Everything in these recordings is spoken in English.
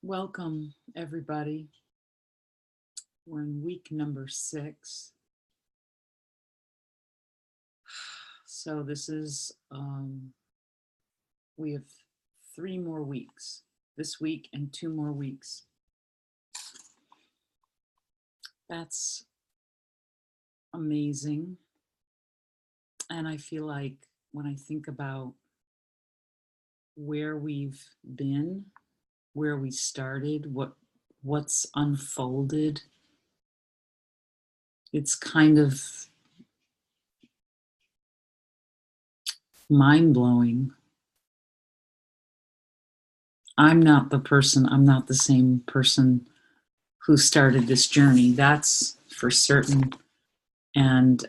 Welcome, everybody. We're in week number 6. So this is, we have 3 more weeks this week and 2 more weeks. That's amazing. And I feel like when I think about where we've been, where we started, what's unfolded, it's kind of mind-blowing. I'm not the same person who started this journey. That's for certain. And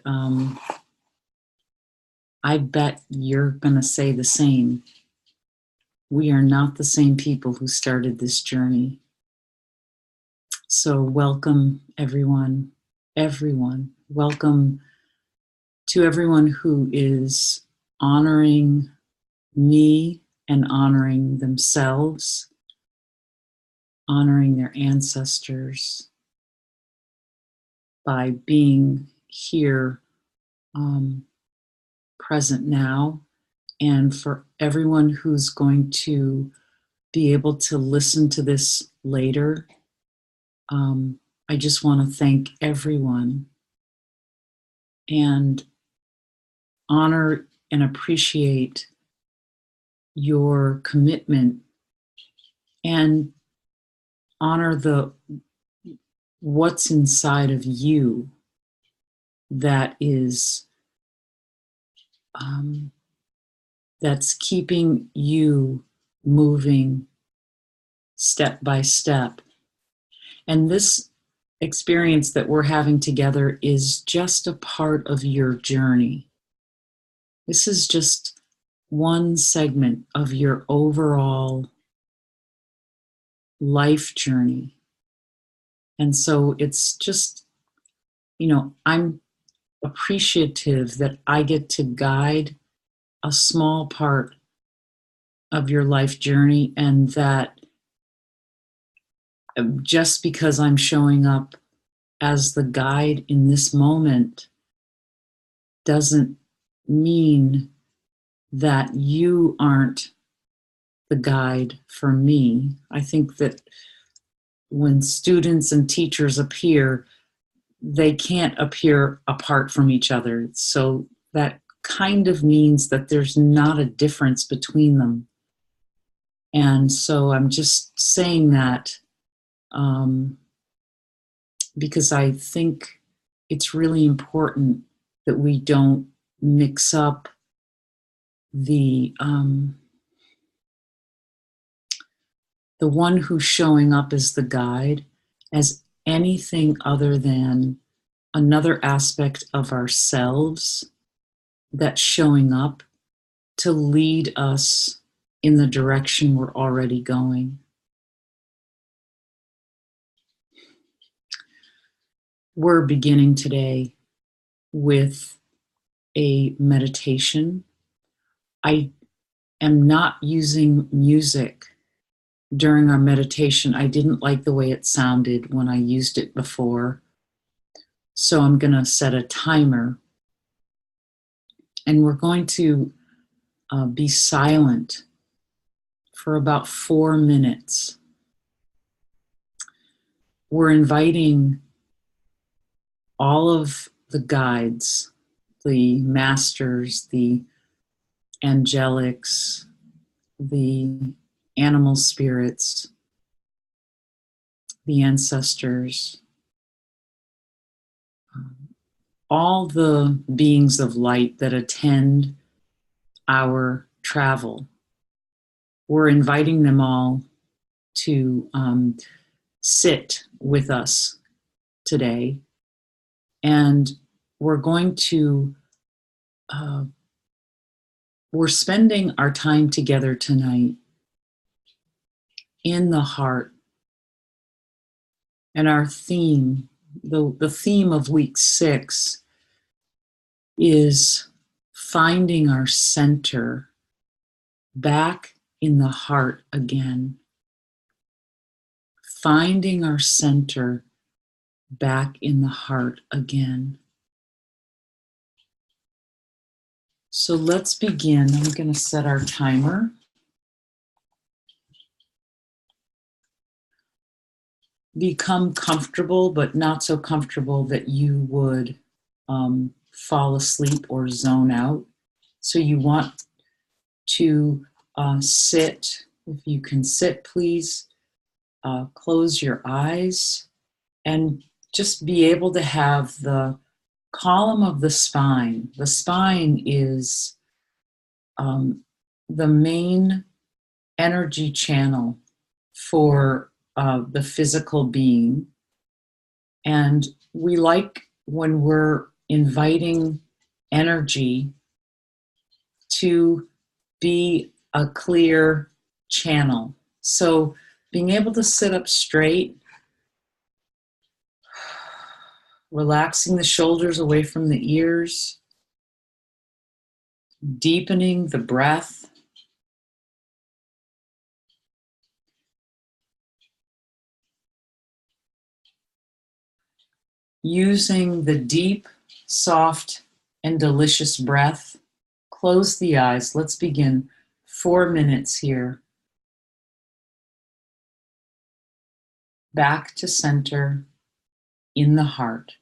I bet you're going to say the same. We are not the same people who started this journey. So welcome, everyone. Welcome to everyone who is honoring me and honoring themselves, honoring their ancestors by being here present now, and for everyone who's going to be able to listen to this later. I just want to thank everyone and honor and appreciate your commitment and honor what's inside of you that is that's keeping you moving step by step. And this experience that we're having together is just a part of your journey. This is just one segment of your overall life journey. And so it's just, I'm appreciative that I get to guide a small part of your life journey, and that just because I'm showing up as the guide in this moment doesn't mean that you aren't the guide for me. I think that when students and teachers appear, they can't appear apart from each other. So that kind of means that there's not a difference between them. And so I'm just saying that because I think it's really important that we don't mix up the one who's showing up as the guide as anything other than another aspect of ourselves that's showing up to lead us in the direction we're already going. We're beginning today with a meditation. I am not using music during our meditation. I didn't like the way it sounded when I used it before. So I'm going to set a timer, and we're going to be silent for about 4 minutes. We're inviting all of the guides, the masters, the angelics, the animal spirits, the ancestors, all the beings of light that attend our travel. We're inviting them all to sit with us today, and we're going to we're spending our time together tonight in the heart. And our theme, the theme of week 6, is finding our center back in the heart again. finding our center back in the heart again. So let's begin. I'm going to set our timer. Become comfortable, but not so comfortable that you would fall asleep or zone out. So you want to sit. If you can sit, please close your eyes and just be able to have the column of the spine. The spine is the main energy channel for the physical being. And we like when we're inviting energy to be a clear channel. So being able to sit up straight, relaxing the shoulders away from the ears, deepening the breath. Using the deep, soft, and delicious breath. Close the eyes. Let's begin. 4 minutes here. Back to center in the heart.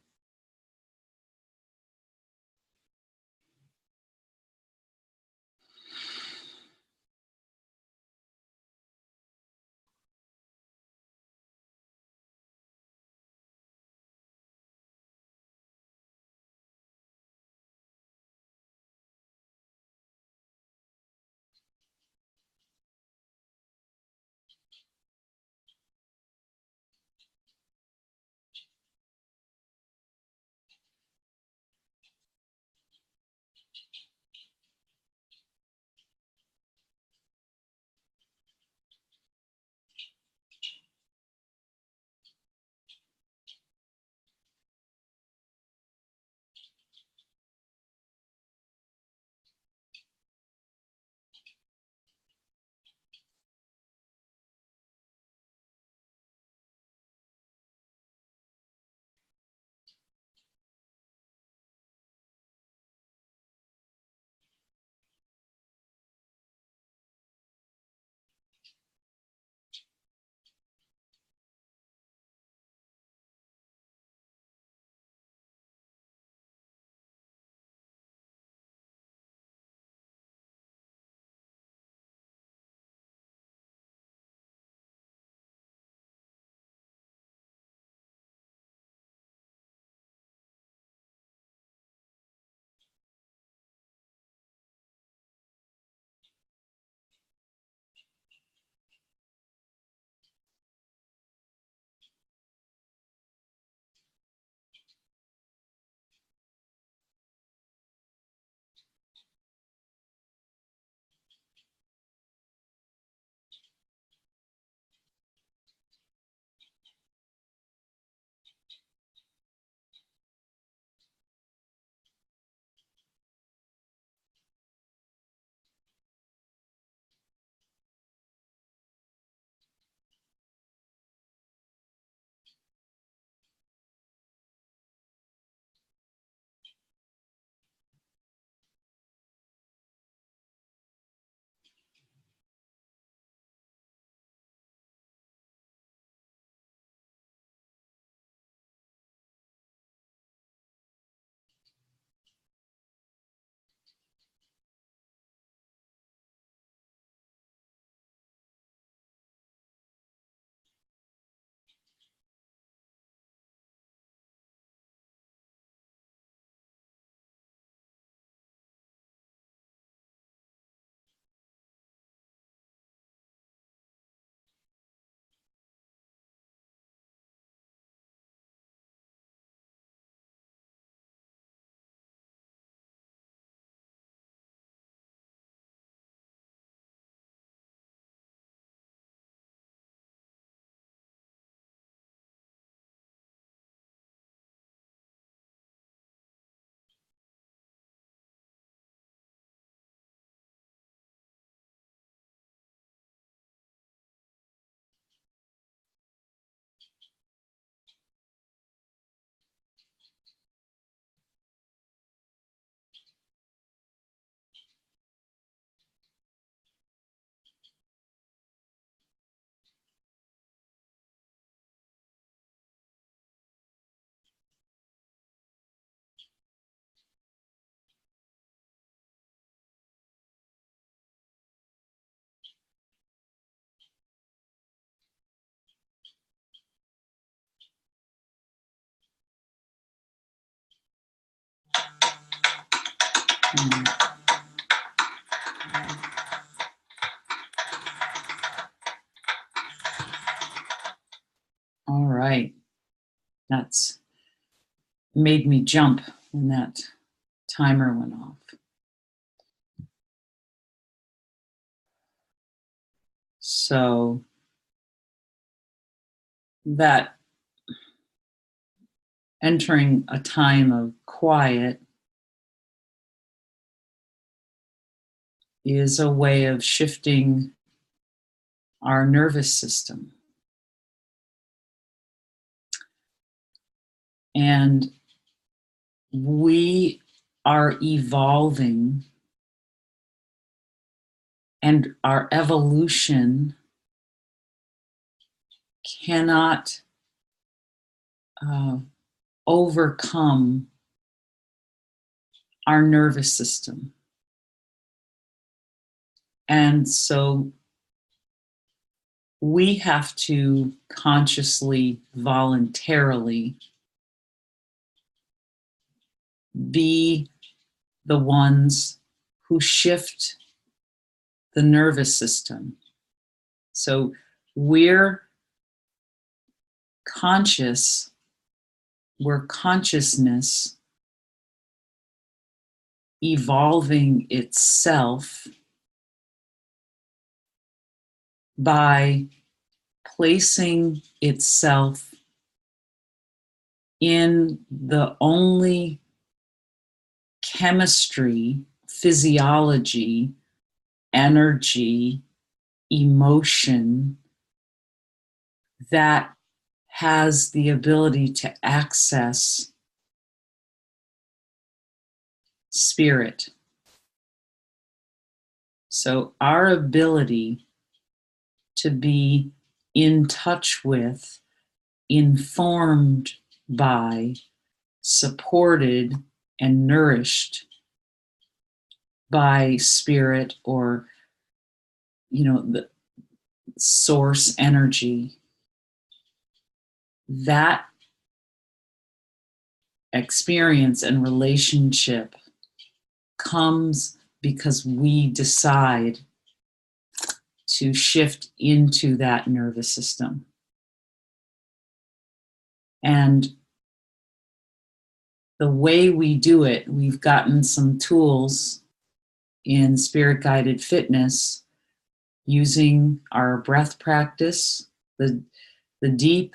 All right. That's made me jump when that timer went off. So that entering a time of quiet is a way of shifting our nervous system. And we are evolving, and our evolution cannot overcome our nervous system. And so we have to consciously, voluntarily be the ones who shift the nervous system. So we're conscious, we're consciousness evolving itself by placing itself in the only chemistry, physiology, energy, emotion that has the ability to access spirit. So our ability to be in touch with, informed by, supported, and nourished by spirit, or the source energy, that experience and relationship comes because we decide to shift into that nervous system. And the way we do it, we've gotten some tools in Spirit Guided Fitness using our breath practice, the deep,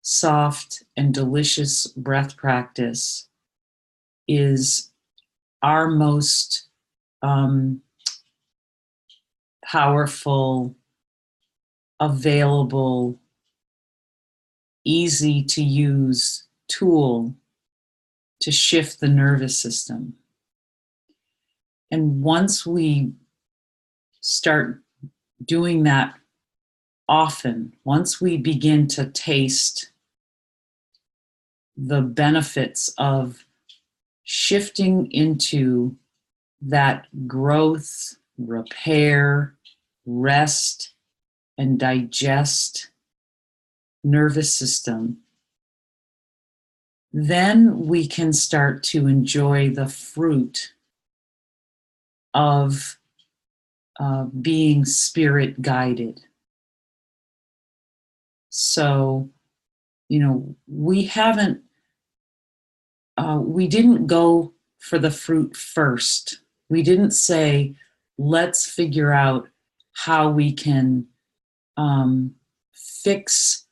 soft, and delicious breath practice is our most powerful, available, easy to use tool to shift the nervous system. And once we start doing that often, once we begin to taste the benefits of shifting into that growth, repair, rest, and digest nervous system, then we can start to enjoy the fruit of being spirit guided. So, we didn't go for the fruit first. We didn't say, let's figure out how we can fix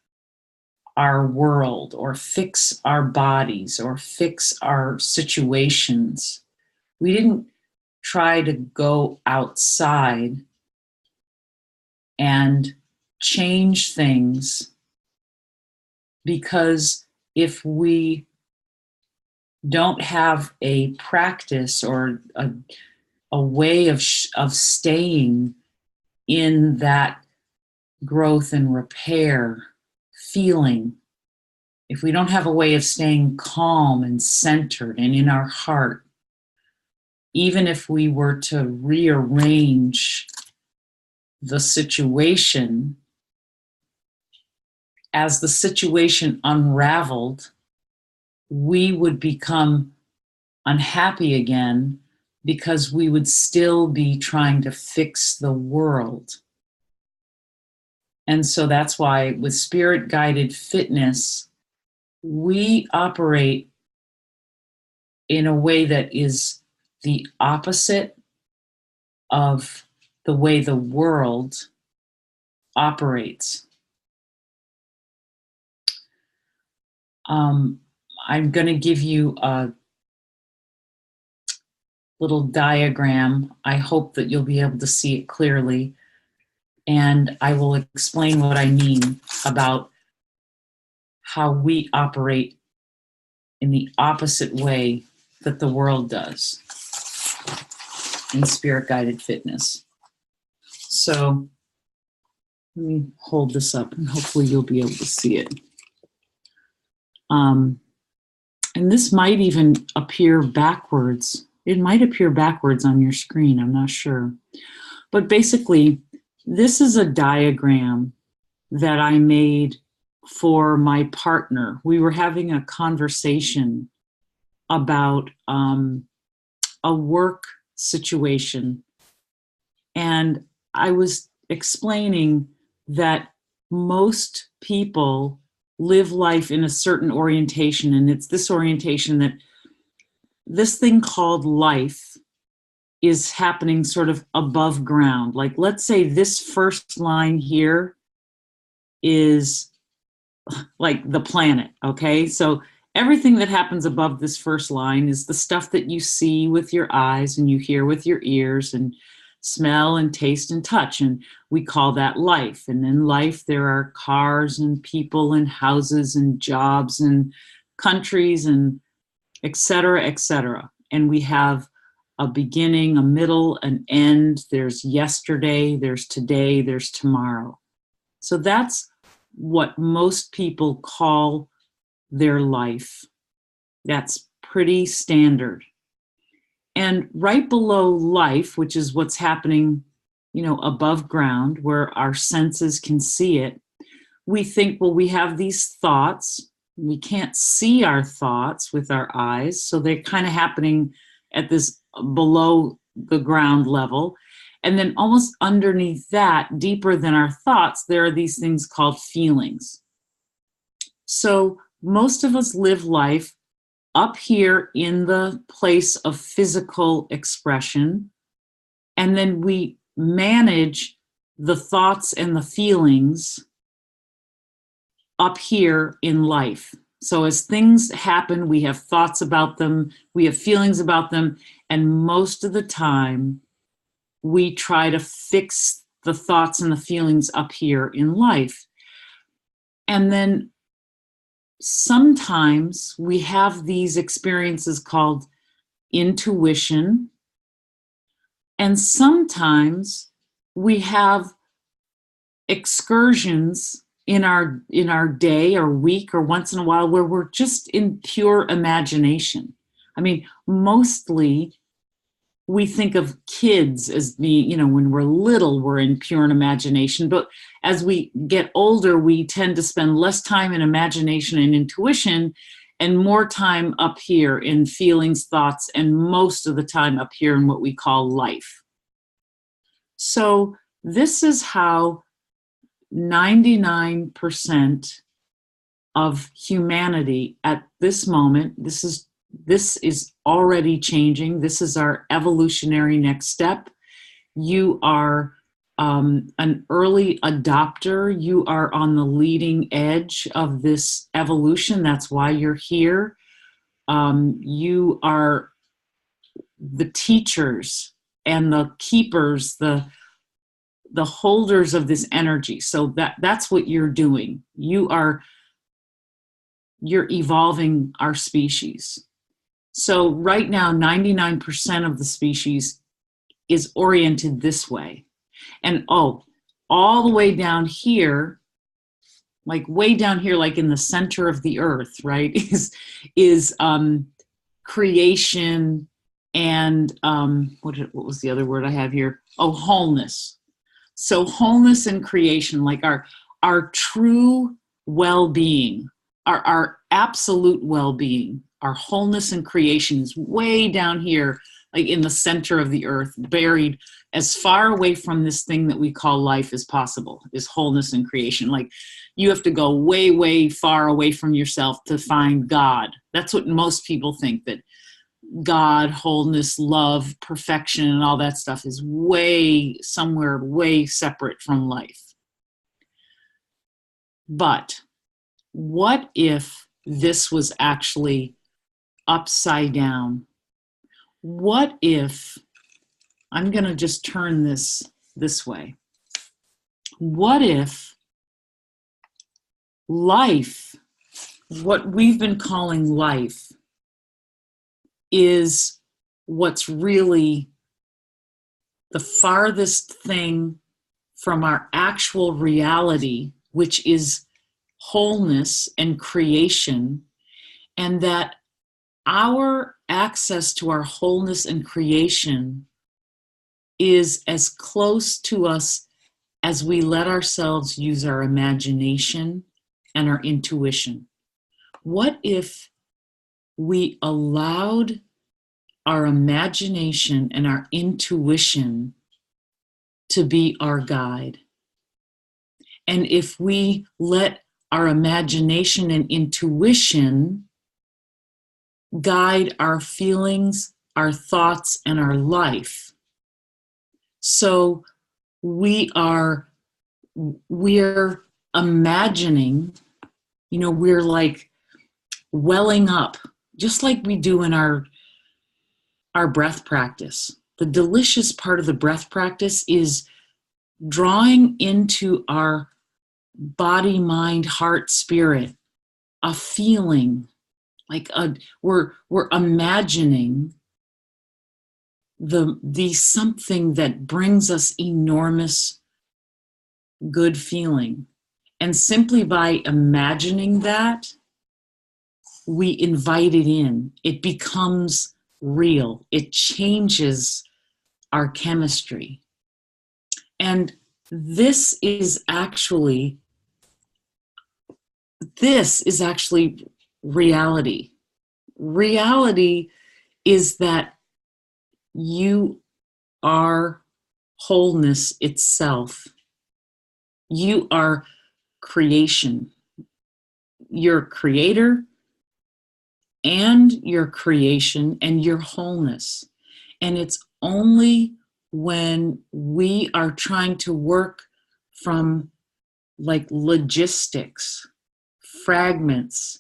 our world, or fix our bodies, or fix our situations. We didn't try to go outside and change things, because if we don't have a practice or a way of staying in that growth and repair feeling, if we don't have a way of staying calm and centered and in our heart, even if we were to rearrange the situation, as the situation unraveled, we would become unhappy again, because we would still be trying to fix the world. And so that's why with spirit guided fitness, we operate in a way that is the opposite of the way the world operates. I'm going to give you a little diagram. I hope that you'll be able to see it clearly. And I will explain what I mean about how we operate in the opposite way that the world does in spirit guided fitness. So let me hold this up and hopefully you'll be able to see it. And this might even appear backwards. It might appear backwards on your screen, I'm not sure. But basically, this is a diagram that I made for my partner. We were having a conversation about a work situation. And I was explaining that most people live life in a certain orientation, and it's this orientation that this thing called life is happening sort of above ground. Like, let's say this first line here is like the planet, okay? So everything that happens above this first line is the stuff that you see with your eyes and you hear with your ears and smell and taste and touch, and we call that life. And in life there are cars and people and houses and jobs and countries and et cetera, et cetera. And we have a beginning, a middle, an end. There's yesterday, there's today, there's tomorrow. So that's what most people call their life. That's pretty standard. And right below life, which is what's happening, you know, above ground where our senses can see it, we think, well, we have these thoughts. We can't see our thoughts with our eyes, so they're kind of happening at this below the ground level. And then almost underneath that, deeper than our thoughts, there are these things called feelings. So most of us live life up here in the place of physical expression, and then we manage the thoughts and the feelings up here in life. So as things happen, we have thoughts about them, we have feelings about them, and most of the time we try to fix the thoughts and the feelings up here in life. And then sometimes we have these experiences called intuition, and sometimes we have excursions in our day or week or once in a while where we're just in pure imagination. I mean, mostly we think of kids as being, you know, when we're little, we're in pure imagination. But as we get older, we tend to spend less time in imagination and intuition and more time up here in feelings, thoughts, and most of the time up here in what we call life. So this is how 99% of humanity at this moment, this is already changing. This is our evolutionary next step. You are an early adopter. You are on the leading edge of this evolution. That's why you're here. You are the teachers and the keepers, the holders of this energy. So that's what you're doing. You're evolving our species. So right now, 99% of the species is oriented this way. And all the way down here, like way down here, like in the center of the earth, right, is creation and what was the other word I have here? Oh, wholeness. So wholeness and creation, like our true well-being, our absolute well-being, our wholeness and creation is way down here, like in the center of the earth, buried as far away from this thing that we call life as possible, is wholeness and creation. Like you have to go way, way far away from yourself to find God. That's what most people think, that God, wholeness, love, perfection, and all that stuff is way somewhere way separate from life. But what if this was actually upside down? What if, I'm going to just turn this way. What if life, what we've been calling life, is what's really the farthest thing from our actual reality, which is wholeness and creation, and that our access to our wholeness and creation is as close to us as we let ourselves use our imagination and our intuition. What if we allowed our imagination and our intuition to be our guide? And if we let our imagination and intuition guide our feelings, our thoughts, and our life. So we're imagining, we're like welling up, just like we do in our breath practice. The delicious part of the breath practice is drawing into our body, mind, heart, spirit, a feeling, like we're imagining the something that brings us enormous good feeling. And simply by imagining that, we invite it in. It becomes real. It changes our chemistry. And this is actually reality. Reality is that you are wholeness itself. You are creation. You're creator and your creation and your wholeness. And it's only when we are trying to work from like logistics, fragments,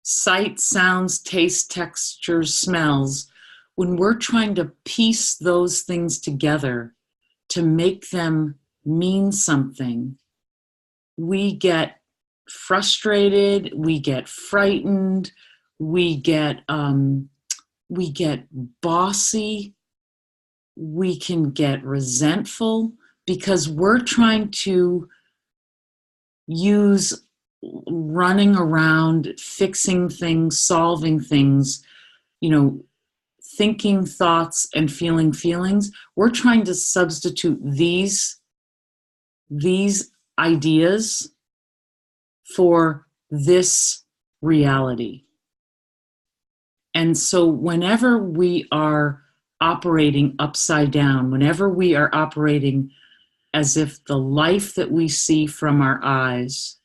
sight, sounds, taste, textures, smells, when we're trying to piece those things together to make them mean something, we get frustrated, we get frightened, we get bossy, we can get resentful, because we're trying to use running around, fixing things, solving things, thinking thoughts and feeling feelings. We're trying to substitute these ideas for this reality. And so whenever we are operating upside down, whenever we are operating as if the life that we see from our eyes,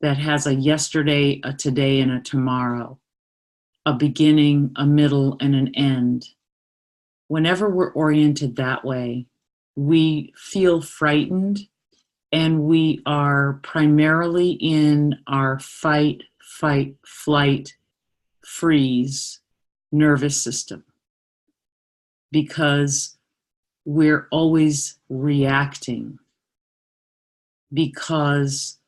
that has a yesterday, a today, and a tomorrow, a beginning, a middle, and an end, whenever we're oriented that way, we feel frightened, and we are primarily in our fight, flight, freeze nervous system, because we're always reacting, because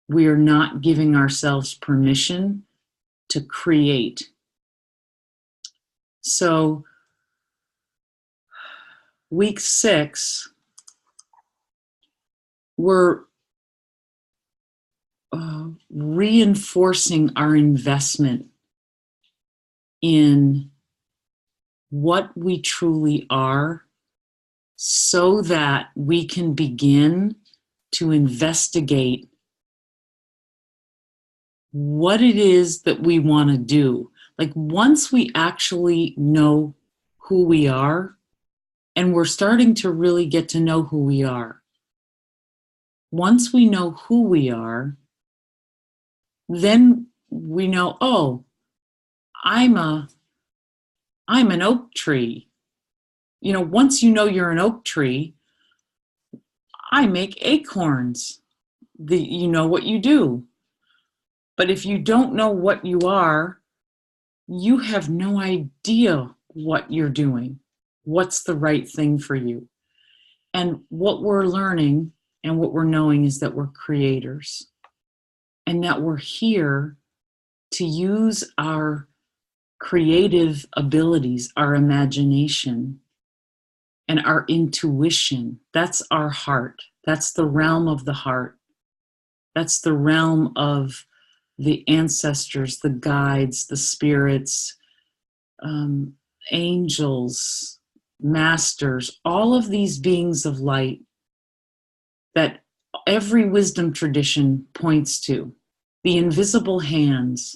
we're not giving ourselves permission to create. So week 6, we're reinforcing our investment in what we truly are, so that we can begin to investigate what it is that we want to do. Like once we actually know who we are, and we're starting to really get to know who we are. Once we know who we are, then we know, oh, I'm an oak tree. You know, once you know you're an oak tree, I make acorns. You know what you do. But if you don't know what you are, you have no idea what you're doing, what's the right thing for you. And what we're learning and what we're knowing is that we're creators and that we're here to use our creative abilities, our imagination, and our intuition. That's our heart. That's the realm of the heart. That's the realm of the ancestors, the guides, the spirits, angels, masters, all of these beings of light that every wisdom tradition points to, the invisible hands.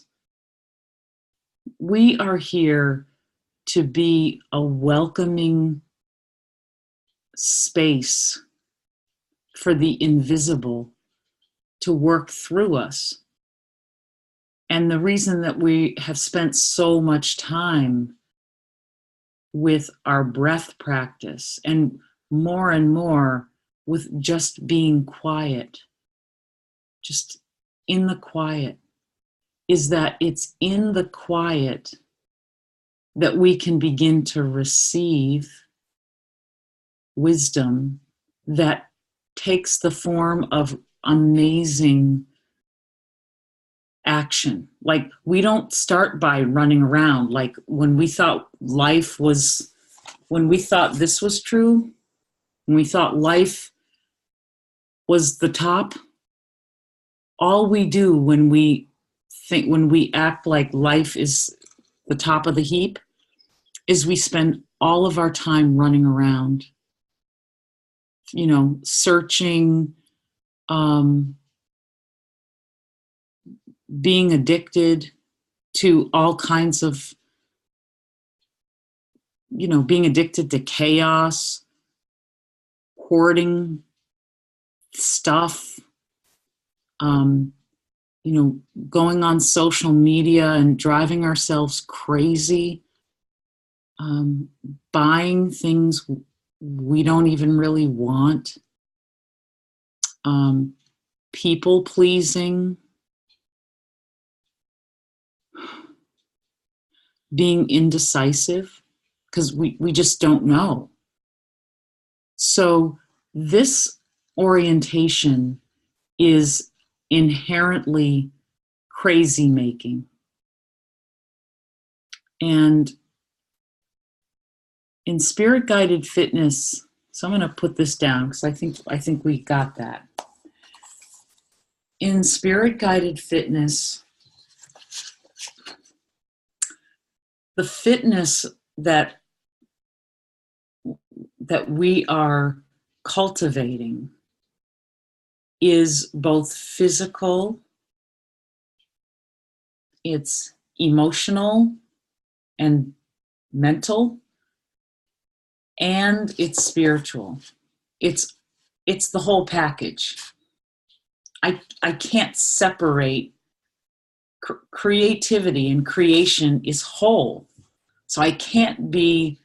We are here to be a welcoming space for the invisible to work through us. And the reason that we have spent so much time with our breath practice and more with just being quiet, just in the quiet, is that it's in the quiet that we can begin to receive wisdom that takes the form of amazing action. Like we don't start by running around. Like when we thought when we thought this was true, when we thought life was the top, all we do when we act like life is the top of the heap is we spend all of our time running around, you know, searching, being addicted to all kinds of, you know, being addicted to chaos, hoarding stuff, you know, going on social media and driving ourselves crazy, buying things we don't even really want, people pleasing, being indecisive, because we just don't know. So this orientation is inherently crazy making. And in spirit guided fitness, so I'm going to put this down because I think we got that. In spirit guided fitness, the fitness that we are cultivating is both physical, it's emotional and mental, and it's spiritual. It's the whole package. I can't separate. Creativity and creation is whole. So I can't be,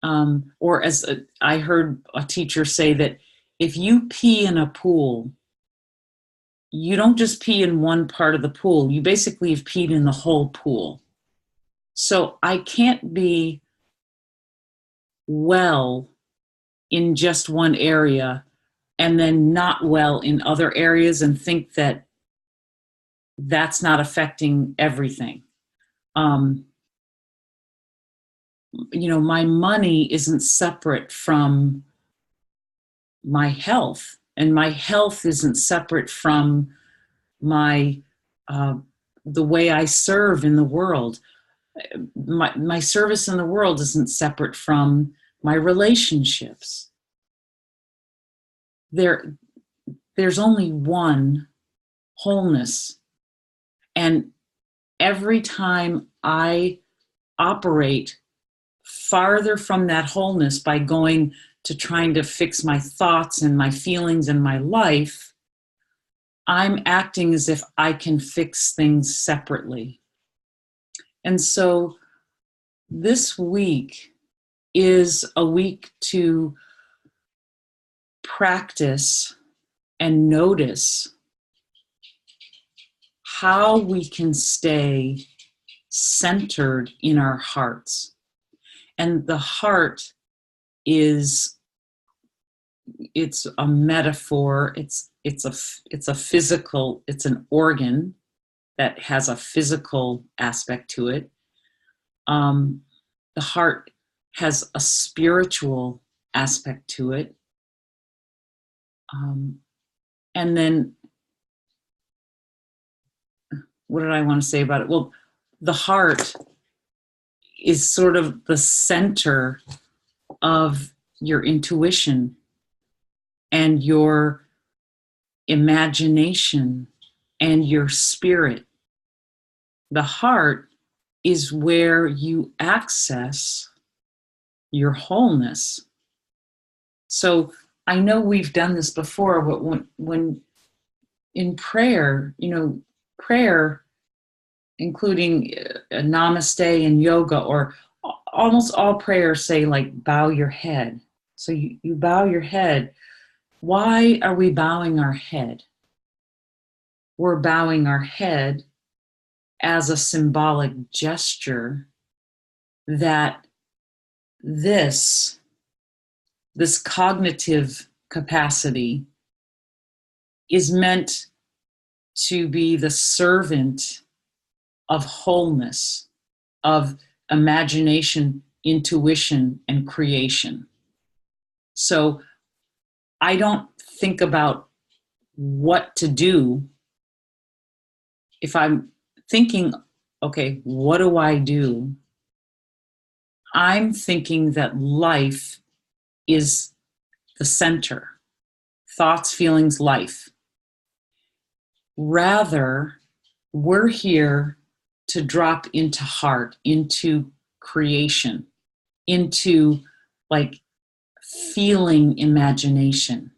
or as I heard a teacher say that if you pee in a pool, you don't just pee in one part of the pool, you basically have peed in the whole pool. So I can't be well in just one area and then not well in other areas and think that that's not affecting everything. You know, my money isn't separate from my health, and my health isn't separate from my the way I serve in the world. My service in the world isn't separate from my relationships. There's only one wholeness And every time I operate farther from that wholeness by going to trying to fix my thoughts and my feelings and my life, I'm acting as if I can fix things separately. And so this week is a week to practice and notice how we can stay centered in our hearts. And the heart is, it's a metaphor, it's a physical, it's an organ that has a physical aspect to it. The heart has a spiritual aspect to it. And then, what did I want to say about it? Well, the heart is sort of the center of your intuition and your imagination and your spirit. The heart is where you access your wholeness. So I know we've done this before, but when in prayer, prayer, including namaste and yoga, or almost all prayers say, like, bow your head. So you bow your head. Why are we bowing our head? We're bowing our head as a symbolic gesture that this cognitive capacity is meant to be the servant of wholeness, of imagination, intuition, and creation. So I don't think about what to do. If I'm thinking, okay, what do I do? I'm thinking that life is the center. Thoughts, feelings, life. Rather, we're here to drop into heart, into creation, into like feeling imagination.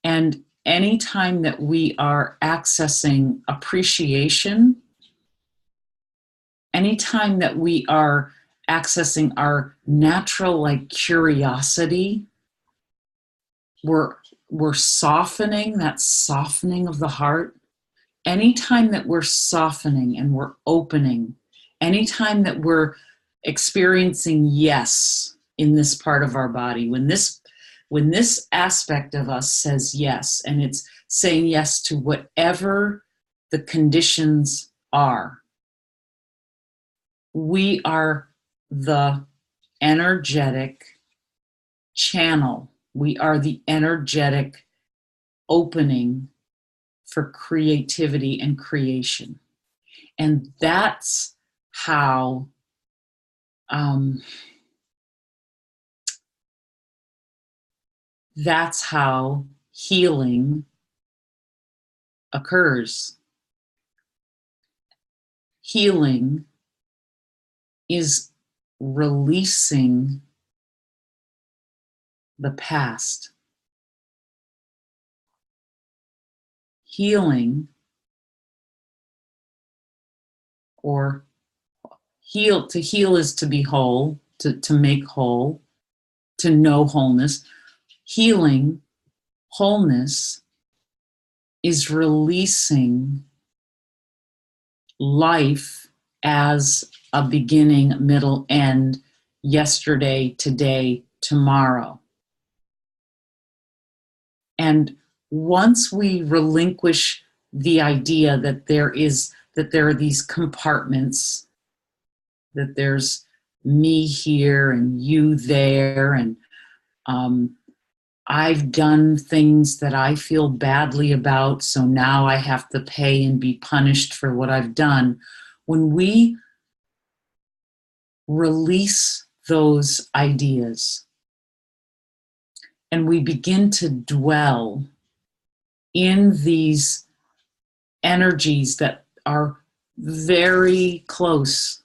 And anytime that we are accessing appreciation, anytime that we are accessing our natural like curiosity, we're softening, that softening of the heart. Anytime that we're softening and we're opening, anytime that we're experiencing yes in this part of our body, when this aspect of us says yes, and it's saying yes to whatever the conditions are, we are the energetic channel. We are the energetic opening for creativity and creation. And that's how healing occurs. Healing is releasing the past. Healing, or to heal is to be whole, to make whole, to know wholeness. Healing, wholeness, is releasing life as a beginning, middle, end, yesterday, today, tomorrow. And once we relinquish the idea that there are these compartments, that there's me here and you there, and I've done things that I feel badly about, so now I have to pay and be punished for what I've done. When we release those ideas and we begin to dwell in these energies that are very close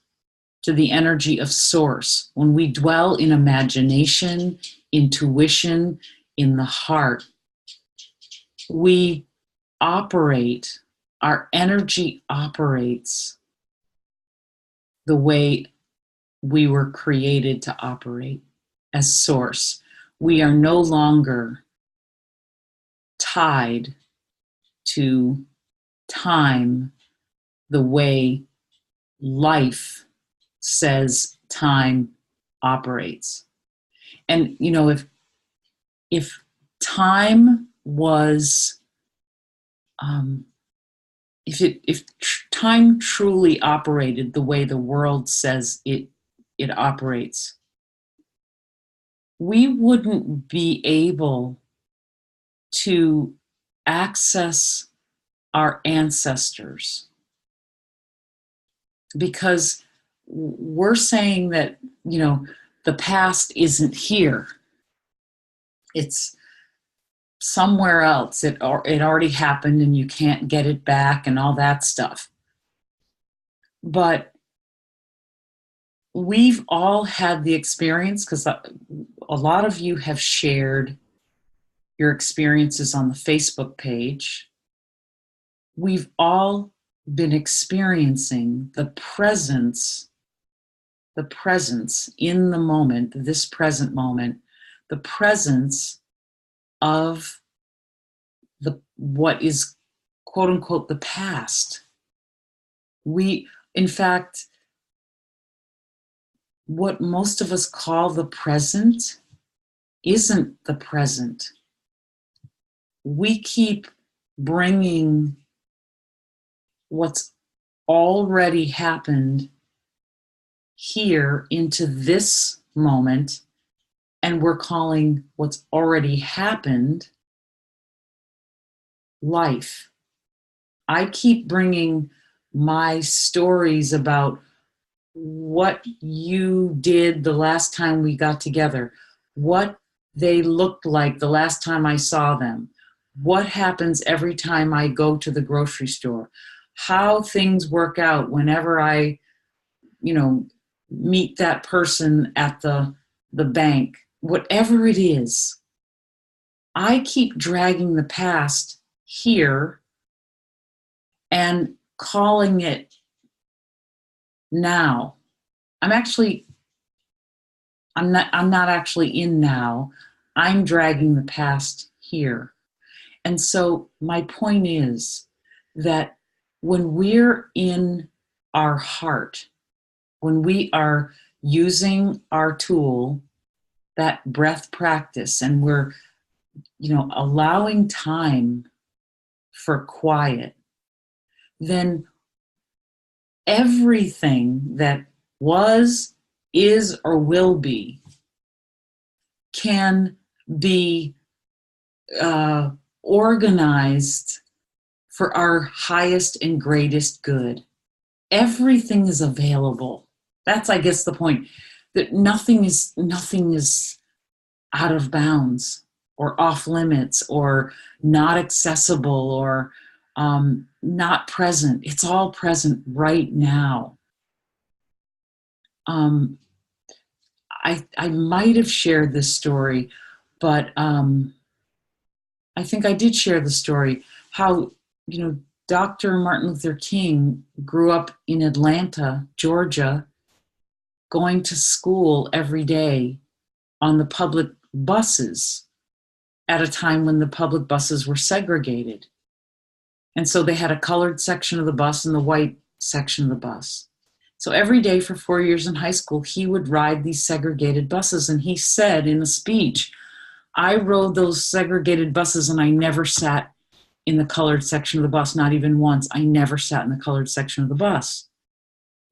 to the energy of source. When we dwell in imagination, intuition, in the heart, we operate, our energy operates the way we were created to operate as source. We are no longer tied to time the way life says time operates. And you know, if time was if time truly operated the way the world says it operates, we wouldn't be able to access our ancestors, because we're saying that, you know, the past isn't here. It's somewhere else. It already happened and you can't get it back and all that stuff. But we've all had the experience, because a lot of you have shared your experiences on the Facebook page. We've all been experiencing the presence in the moment, this present moment, the presence of what is quote unquote the past. In fact, what most of us call the present isn't the present. We keep bringing what's already happened here into this moment, and we're calling what's already happened life. I keep bringing my stories about what you did the last time we got together, what they looked like the last time I saw them, what happens every time I go to the grocery store, how things work out whenever I, you know, meet that person at the bank, whatever it is. I keep dragging the past here and calling it now. I'm not actually in now. I'm dragging the past here. And so my point is that when we're in our heart, when we are using our tool, that breath practice, and we're, you know, allowing time for quiet, then everything that was, is, or will be can be organized for our highest and greatest good. Everything is available. That's, I guess, the point, that nothing is out of bounds or off limits or not accessible or not present. It's all present right now. I might have shared this story, but I think I did share the story, how, you know, Dr. Martin Luther King grew up in Atlanta, Georgia, going to school every day on the public buses at a time when the public buses were segregated. And so they had a colored section of the bus and the white section of the bus. So every day for 4 years in high school, he would ride these segregated buses. And he said in a speech, I rode those segregated buses and I never sat in the colored section of the bus, not even once. I never sat in the colored section of the bus.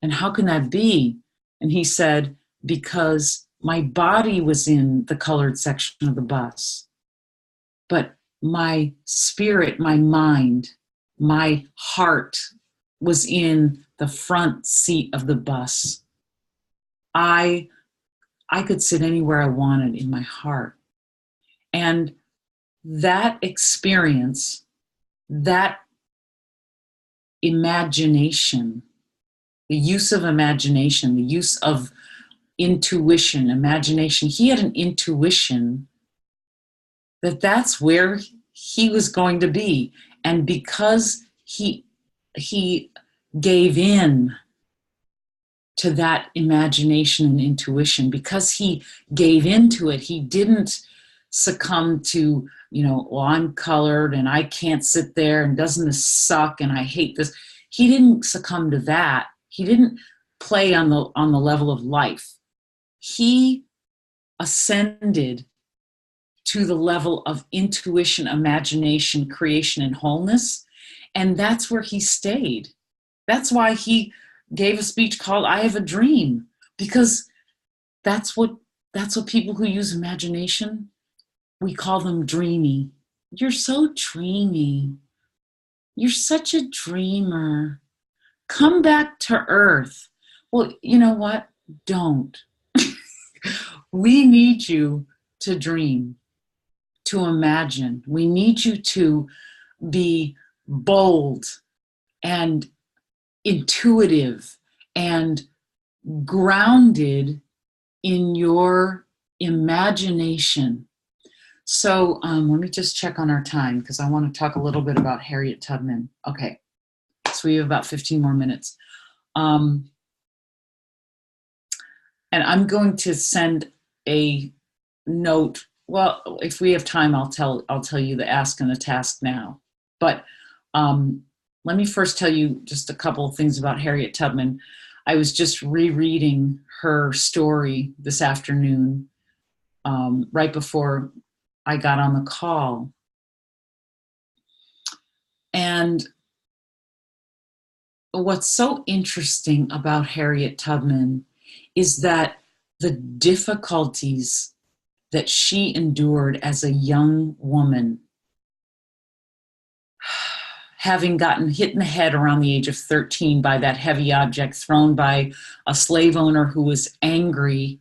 And how can that be? And he said, because my body was in the colored section of the bus, but my spirit, my mind, my heart was in the front seat of the bus. I could sit anywhere I wanted in my heart. And that experience, that imagination, the use of imagination, the use of intuition, imagination. He had an intuition that that's where he was going to be. And because he gave in to that imagination and intuition, because he gave into it, he didn't succumb to, well, I'm colored and I can't sit there and doesn't this suck and I hate this. He didn't succumb to that. He didn't play on the level of life. He ascended to the level of intuition, imagination, creation, and wholeness. And that's where he stayed. That's why he gave a speech called I Have a Dream, because that's what people who use imagination, we call them dreamy. You're so dreamy. You're such a dreamer. Come back to earth. Well, you know what? Don't. We need you to dream, to imagine. We need you to be bold and intuitive and grounded in your imagination. So let me just check on our time because I want to talk a little bit about Harriet Tubman. Okay, so we have about 15 more minutes. And I'm going to send a note. Well, if we have time, I'll tell you the ask and the task now. But let me first tell you just a couple of things about Harriet Tubman. I was just rereading her story this afternoon, right before I got on the call. And what's so interesting about Harriet Tubman is that the difficulties that she endured as a young woman, having gotten hit in the head around the age of 13 by that heavy object thrown by a slave owner who was angry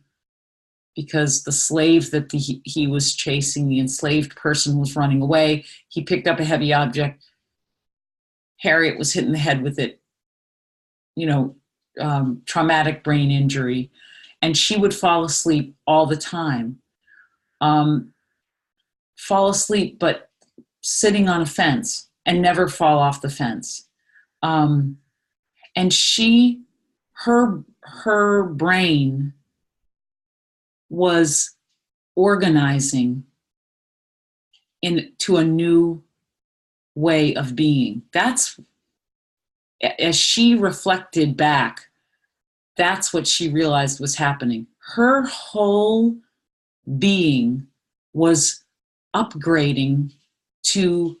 because the slave that he was chasing, the enslaved person, was running away. He picked up a heavy object. Harriet was hit in the head with it, traumatic brain injury, and she would fall asleep all the time. Fall asleep, but sitting on a fence and never fall off the fence. And her brain was organizing into a new way of being. That's, as she reflected back, that's what she realized was happening. Her whole being was upgrading to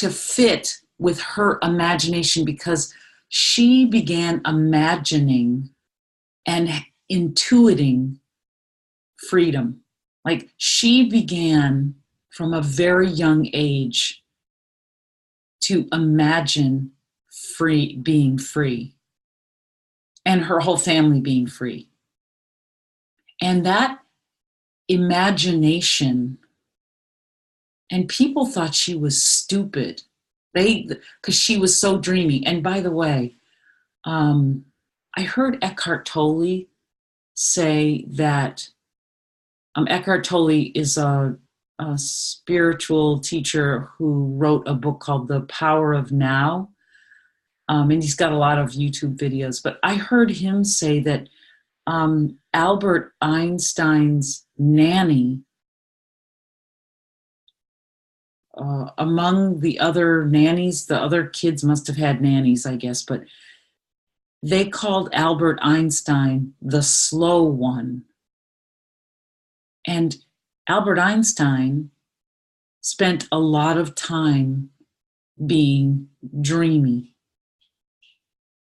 fit with her imagination, because she began imagining and intuiting freedom. Like, she began from a very young age to imagine being free, and her whole family being free. And that imagination, and people thought she was stupid, because she was so dreamy. And by the way, I heard Eckhart Tolle say that Eckhart Tolle is a spiritual teacher who wrote a book called The Power of Now. And he's got a lot of YouTube videos. But I heard him say that Albert Einstein's nanny, among the other nannies, the other kids must have had nannies, I guess, but they called Albert Einstein the slow one. And Albert Einstein spent a lot of time being dreamy.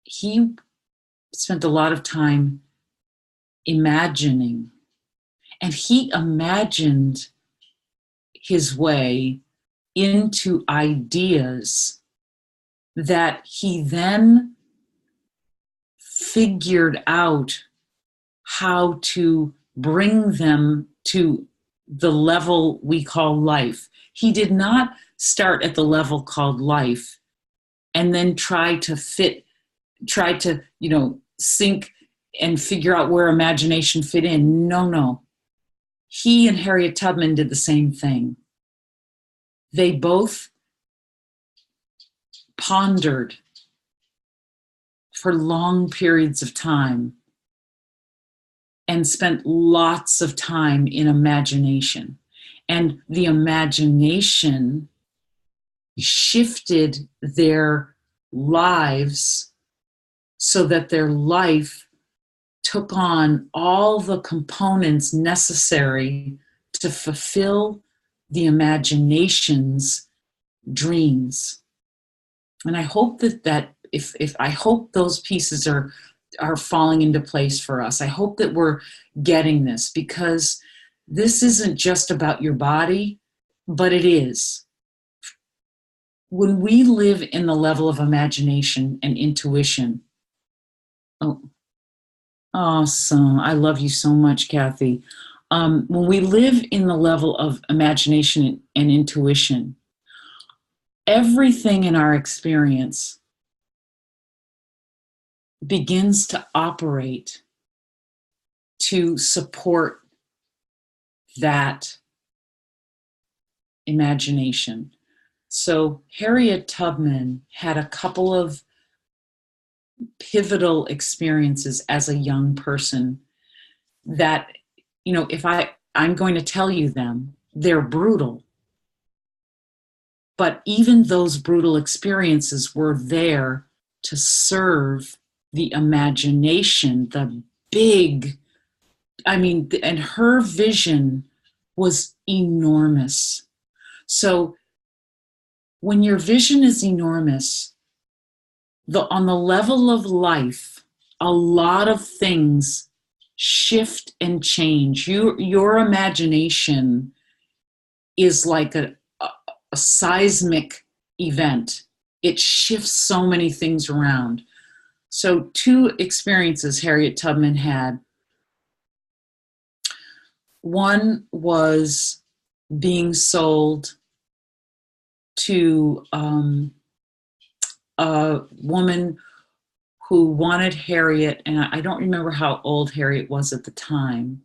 He spent a lot of time imagining, and he imagined his way into ideas that he then figured out how to bring them to the level we call life. He did not start at the level called life and then try to, sink and figure out where imagination fit in. No. He and Harriet Tubman did the same thing. They both pondered for long periods of time and spent lots of time in imagination. And the imagination shifted their lives so that their life took on all the components necessary to fulfill the imagination's dreams. And I hope that if I hope those pieces are falling into place for us. I hope that we're getting this, because this isn't just about your body, but it is. When we live in the level of imagination and intuition, oh, awesome. I love you so much, Kathy. When we live in the level of imagination and intuition, everything in our experience begins to operate to support that imagination. So Harriet Tubman had a couple of pivotal experiences as a young person that, if I'm going to tell you them, they're brutal. But even those brutal experiences were there to serve the imagination, the big, and her vision was enormous. So when your vision is enormous, on the level of life, a lot of things shift and change. Your imagination is like a seismic event. It shifts so many things around. So 2 experiences Harriet Tubman had. One was being sold to a woman who wanted Harriet, and I don't remember how old Harriet was at the time.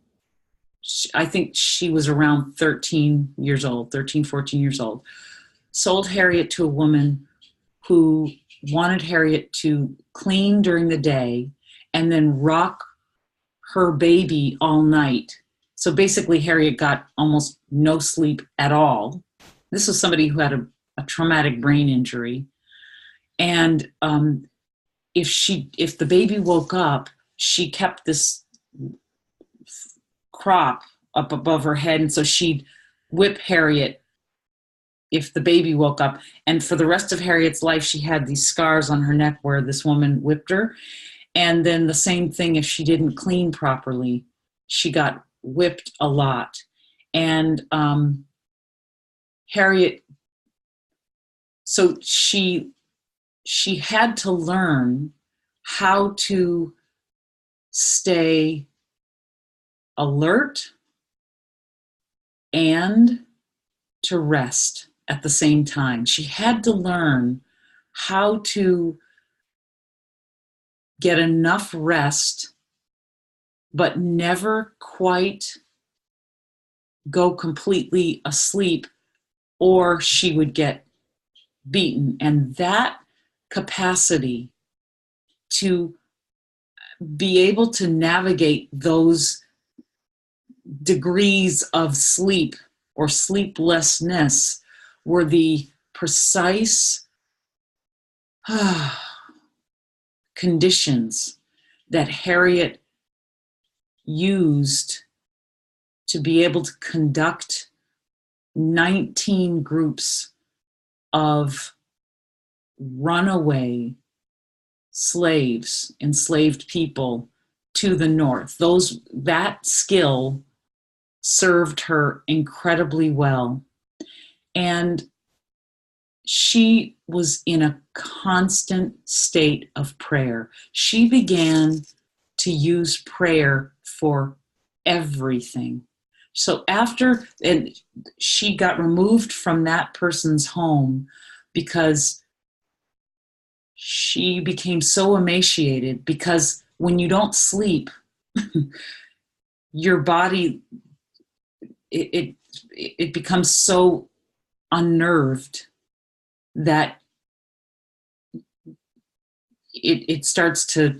I think she was around 13, 14 years old. Sold Harriet to a woman who wanted Harriet to clean during the day and then rock her baby all night. So basically, Harriet got almost no sleep at all. This was somebody who had a traumatic brain injury. And if the baby woke up, she kept this crop up above her head. And so she'd whip Harriet if the baby woke up. And for the rest of Harriet's life, she had these scars on her neck where this woman whipped her. And then the same thing, if she didn't clean properly, she got whipped a lot. And Harriet, so she had to learn how to stay alert and to rest at the same time. She had to learn how to get enough rest, but never quite go completely asleep, or she would get beaten. And that capacity to be able to navigate those degrees of sleep or sleeplessness were the precise conditions that Harriet used to be able to conduct 19 groups of runaway slaves, enslaved people to the north. That skill served her incredibly well. And she was in a constant state of prayer. She began to use prayer for everything. So and she got removed from that person's home because she became so emaciated because when you don't sleep, your body, it, it becomes so unnerved that it starts to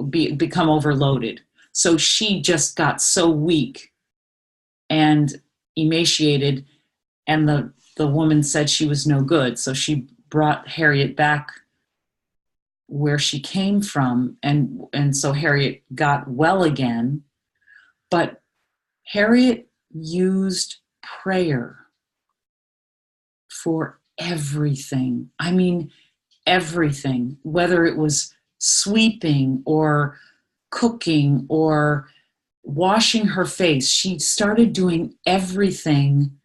become overloaded. So she just got so weak and emaciated, and the woman said she was no good. So she brought Harriet back where she came from, and so Harriet got well again. But Harriet used prayer for everything. I mean, everything, whether it was sweeping or cooking or washing her face. She started doing everything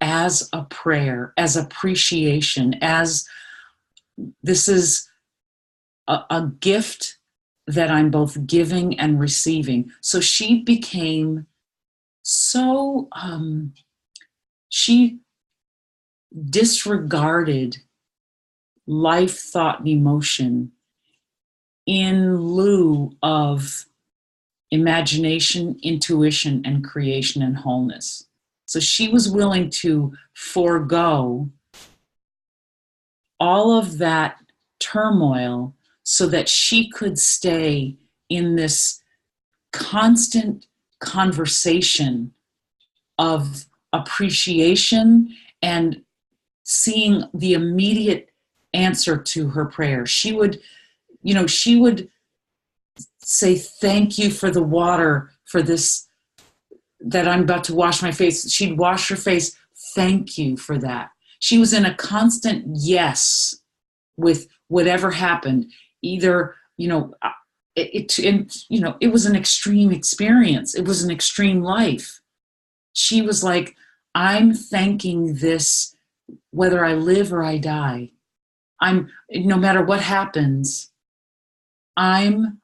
as a prayer, as appreciation, as this is a gift that I'm both giving and receiving. So she became so, she disregarded life, thought, and emotion in lieu of imagination, intuition, and creation and wholeness. So she was willing to forego all of that turmoil so that she could stay in this constant conversation of appreciation and seeing the immediate answer to her prayer. She would say, thank you for the water for this, that I'm about to wash my face. She'd wash her face. Thank you for that. She was in a constant yes with whatever happened. Either, it was an extreme experience. It was an extreme life. She was like, I'm thanking this, whether I live or I die. No matter what happens, I'm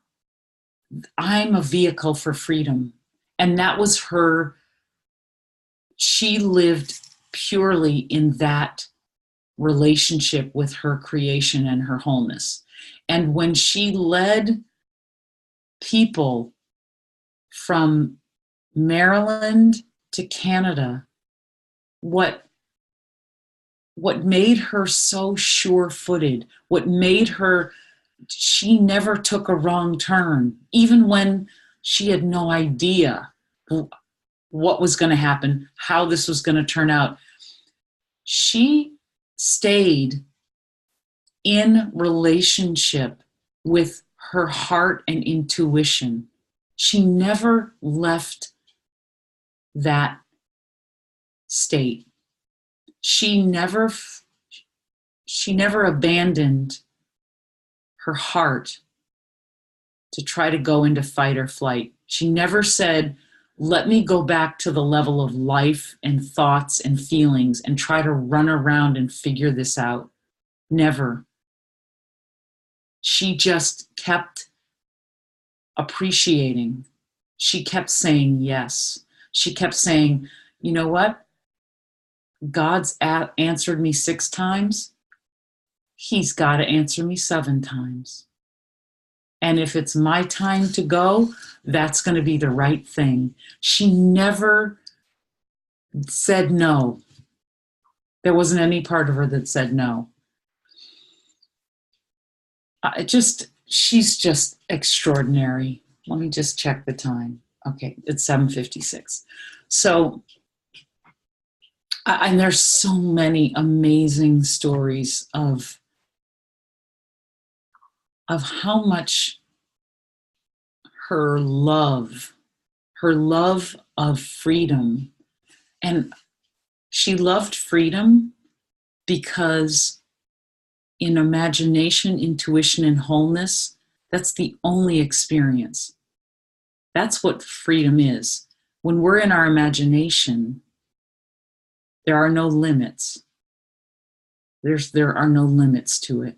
a vehicle for freedom. And that was her. She lived purely in that relationship with her creation and her wholeness. And when she led people from Maryland to Canada, what made her so sure-footed, what made her, she never took a wrong turn, even when she had no idea what was going to happen, how this was going to turn out. She stayed in relationship with her heart and intuition. She never left that state. She never abandoned her heart to try to go into fight or flight. She never said, let me go back to the level of life and thoughts and feelings and try to run around and figure this out. Never. She just kept appreciating. She kept saying yes. She kept saying, you know what? God's answered me 6 times. He's got to answer me 7 times. And if it's my time to go, that's going to be the right thing. She never said no. There wasn't any part of her that said no. She's just extraordinary. Let me just check the time. Okay, it's 7:56. So, and there's so many amazing stories of how much her love of freedom. And she loved freedom because in imagination, intuition, and wholeness, that's the only experience. That's what freedom is. When we're in our imagination, there are no limits. There are no limits to it.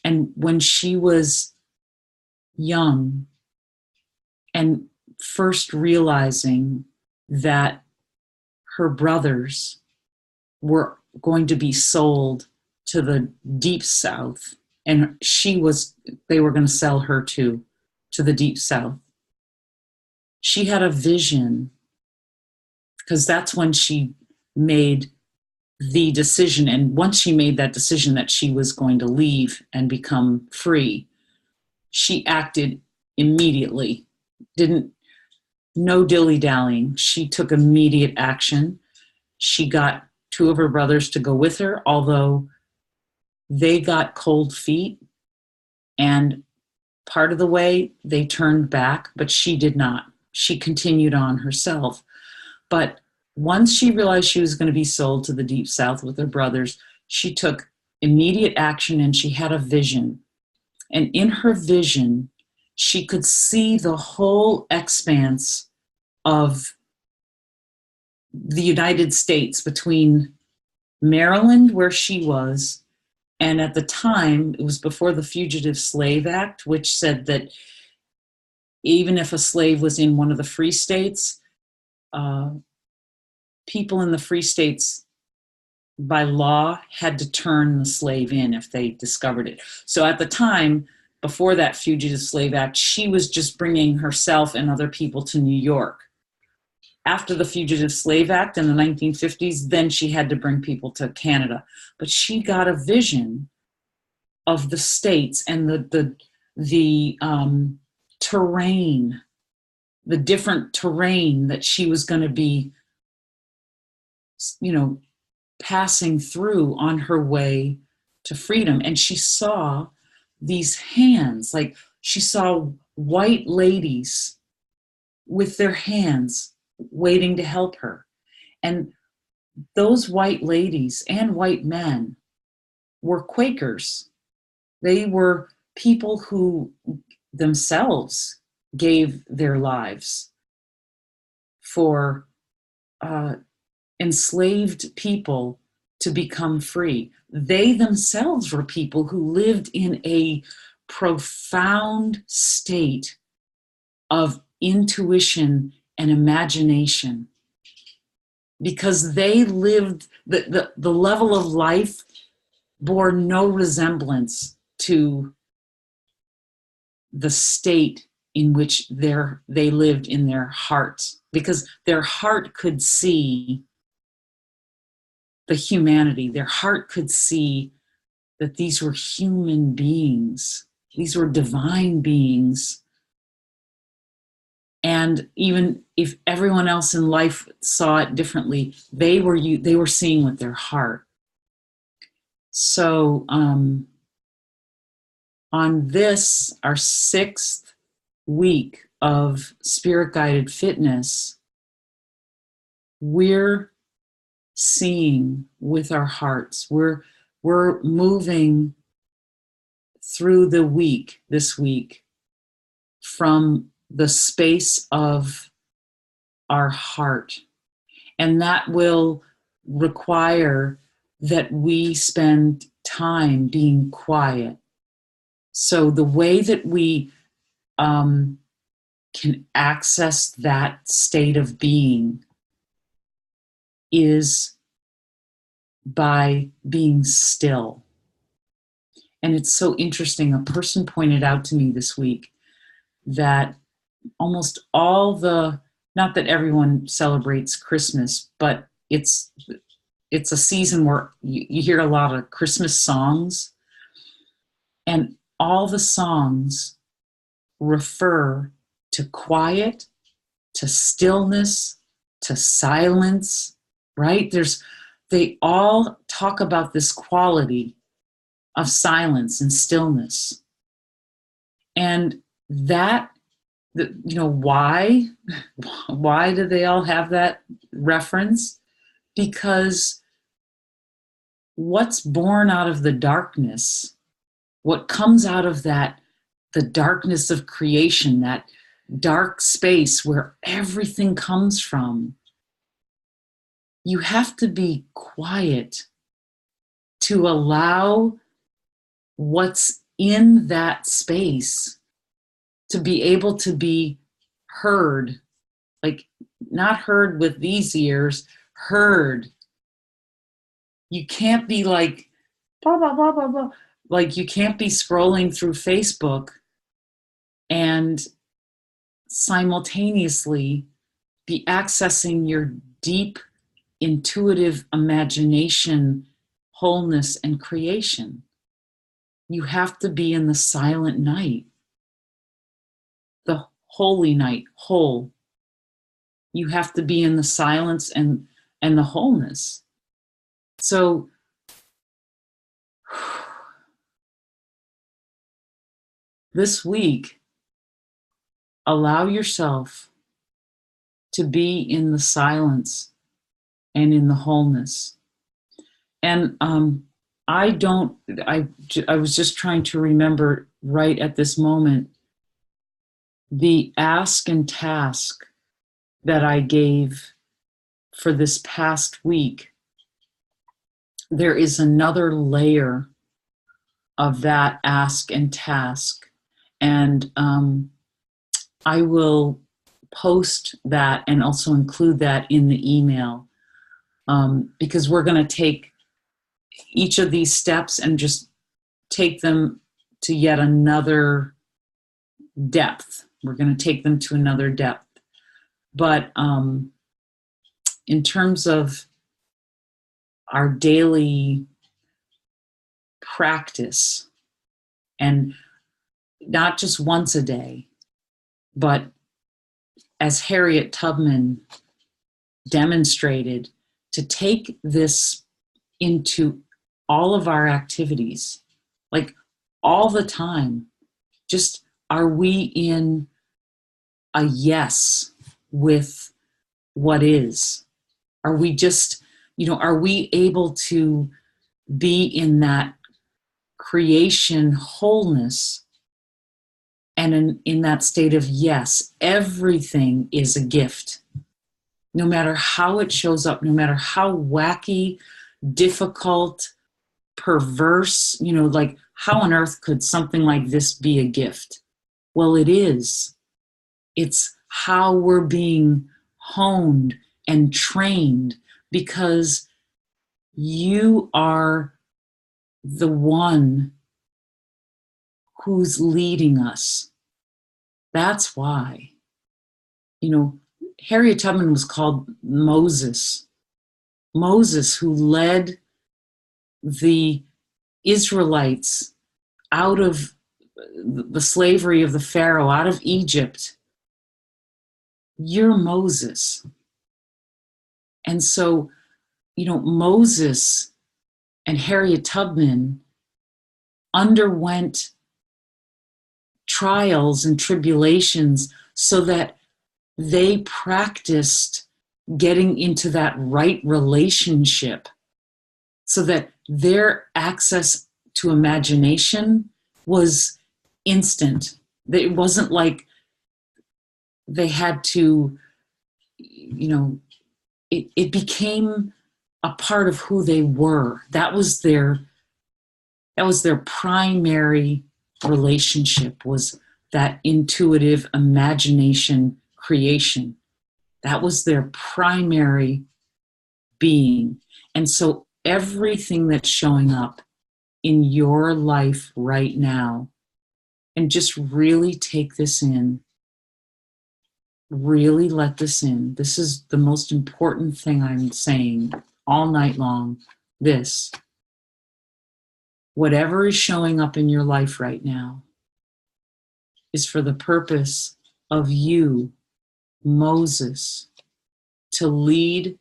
And when she was young and first realizing that her brothers were going to be sold to the deep South and they were going to sell her to the Deep South. She had a vision, because that's when she made the decision. And once she made that decision that she was going to leave and become free, she acted immediately. No dilly-dallying. She took immediate action. She got 2 of her brothers to go with her, although they got cold feet, and part of the way they turned back, but she did not. She continued on herself. But once she realized she was going to be sold to the Deep South with her brothers, she took immediate action, and she had a vision. And in her vision, she could see the whole expanse of the United States between Maryland, where she was, and at the time, it was before the Fugitive Slave Act, which said that even if a slave was in one of the free states, people in the free states by law had to turn the slave in if they discovered it. So at the time, before that Fugitive Slave Act, she was just bringing herself and other people to New York. After the Fugitive Slave Act in the 1950s, then she had to bring people to Canada. But she got a vision of the states and the terrain, the different terrain that she was going to be, passing through on her way to freedom. And she saw these hands, like she saw white ladies with their hands waiting to help her. And those white ladies and white men were Quakers. They were people who themselves gave their lives for enslaved people to become free. They themselves were people who lived in a profound state of intuition and imagination, because they lived, the level of life bore no resemblance to the state in which they lived in their hearts, because their heart could see the humanity. Their heart could see that these were human beings. These were divine beings. And even if everyone else in life saw it differently, they were seeing with their heart. So on this, our 6th week of Spirit Guided Fitness, we're seeing with our hearts. We're moving through this week, from the space of our heart. And that will require that we spend time being quiet. So the way that we can access that state of being is by being still. And it's so interesting. A person pointed out to me this week that almost not that everyone celebrates Christmas, but it's a season where you hear a lot of Christmas songs, and all the songs refer to quiet, to stillness, to silence, right? They all talk about this quality of silence and stillness. And that, why do they all have that reference? Because what's born out of the darkness, what comes out of that, the darkness of creation, that dark space where everything comes from, you have to be quiet to allow what's in that space to be able to be heard, like not heard with these ears, heard. You can't be like, blah, blah, blah, blah, blah. Like, you can't be scrolling through Facebook and simultaneously be accessing your deep intuitive imagination, wholeness, and creation. You have to be in the silent night, the holy night, whole. You have to be in the silence and the wholeness. So this week, allow yourself to be in the silence and in the wholeness. And I was just trying to remember right at this moment the ask and task that I gave for this past week. There is another layer of that ask and task. And I will post that and also include that in the email, because we're going to take each of these steps and just take them to yet another depth. We're going to take them to another depth. But in terms of our daily practice, and not just once a day, but as Harriet Tubman demonstrated, to take this into all of our activities, like all the time. Just, are we in a yes with what is? Are we just, are we able to be in that creation wholeness and in that state of yes? Everything is a gift. No matter how it shows up, no matter how wacky, difficult, perverse, like, how on earth could something like this be a gift? Well, it is. It's how we're being honed and trained, because you are the one who's leading us. That's why. Harriet Tubman was called Moses. Moses, who led the Israelites out of the slavery of the Pharaoh, out of Egypt. You're Moses. And so, Moses and Harriet Tubman underwent trials and tribulations so that they practiced getting into that right relationship, so that their access to imagination was instant. It wasn't like they had to, it became a part of who they were. That was their primary relationship, was that intuitive imagination creation. That was their primary being. And so everything that's showing up in your life right now, and just really take this in, really let this in. This is the most important thing I'm saying all night long. This, whatever is showing up in your life right now, is for the purpose of you, Moses, to lead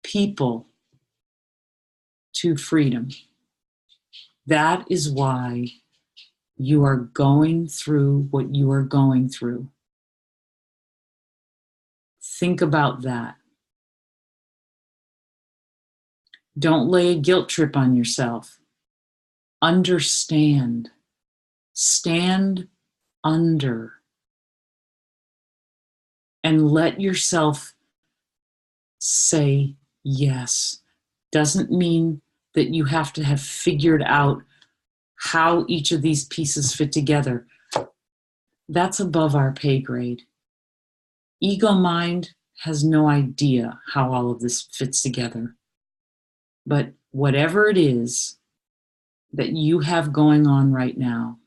people to freedom. That is why you are going through what you are going through. Think about that. Don't lay a guilt trip on yourself. Understand. Stand under. And let yourself say yes. Doesn't mean that you have to have figured out how each of these pieces fit together. That's above our pay grade. Ego mind has no idea how all of this fits together. But whatever it is, that you have going on right now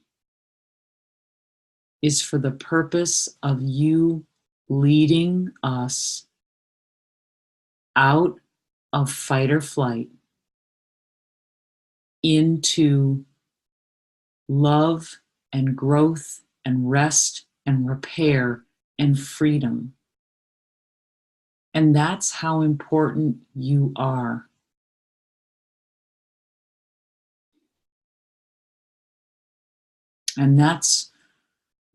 is for the purpose of you leading us out of fight or flight into love and growth and rest and repair and freedom. And that's how important you are. And that's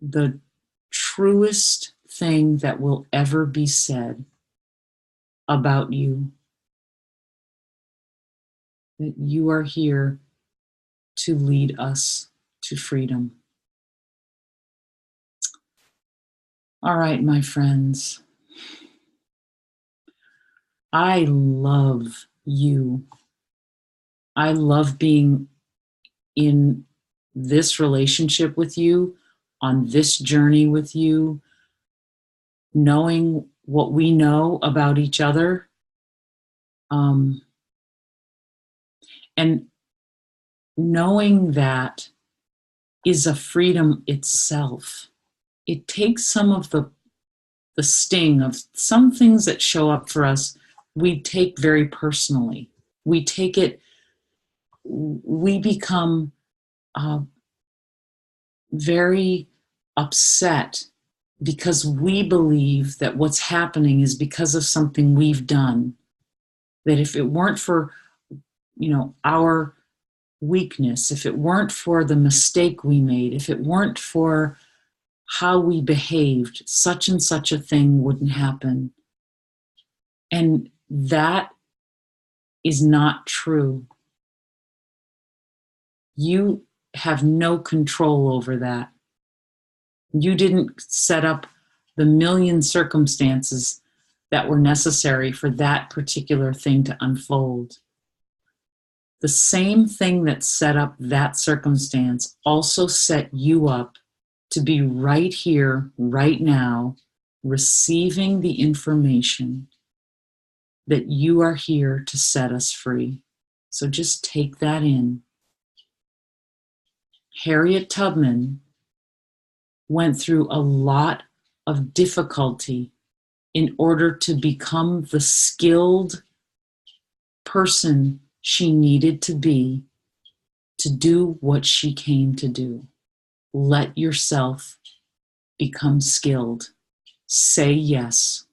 the truest thing that will ever be said about you. That you are here to lead us to freedom. All right, my friends. I love you. I love being in this relationship with you, on this journey with you, knowing what we know about each other. And knowing that is a freedom itself. It takes some of the sting of some things that show up for us, we take very personally. We take it, we become very upset because we believe that what's happening is because of something we've done. That if it weren't for, our weakness, if it weren't for the mistake we made, if it weren't for how we behaved, such and such a thing wouldn't happen. And that is not true. You have no control over that. You didn't set up the million circumstances that were necessary for that particular thing to unfold. The same thing that set up that circumstance also set you up to be right here, right now, receiving the information that you are here to set us free. So just take that in. Harriet Tubman went through a lot of difficulty in order to become the skilled person she needed to be to do what she came to do. Let yourself become skilled. Say yes.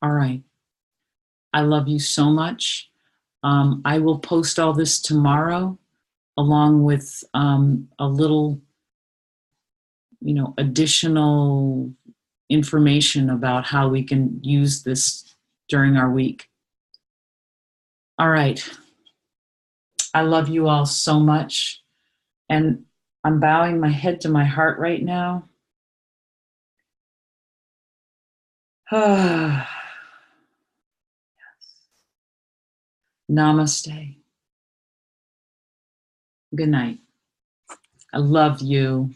All right. I love you so much. I will post all this tomorrow along with a little, additional information about how we can use this during our week. All right. I love you all so much. And I'm bowing my head to my heart right now. Namaste. Good night. I love you.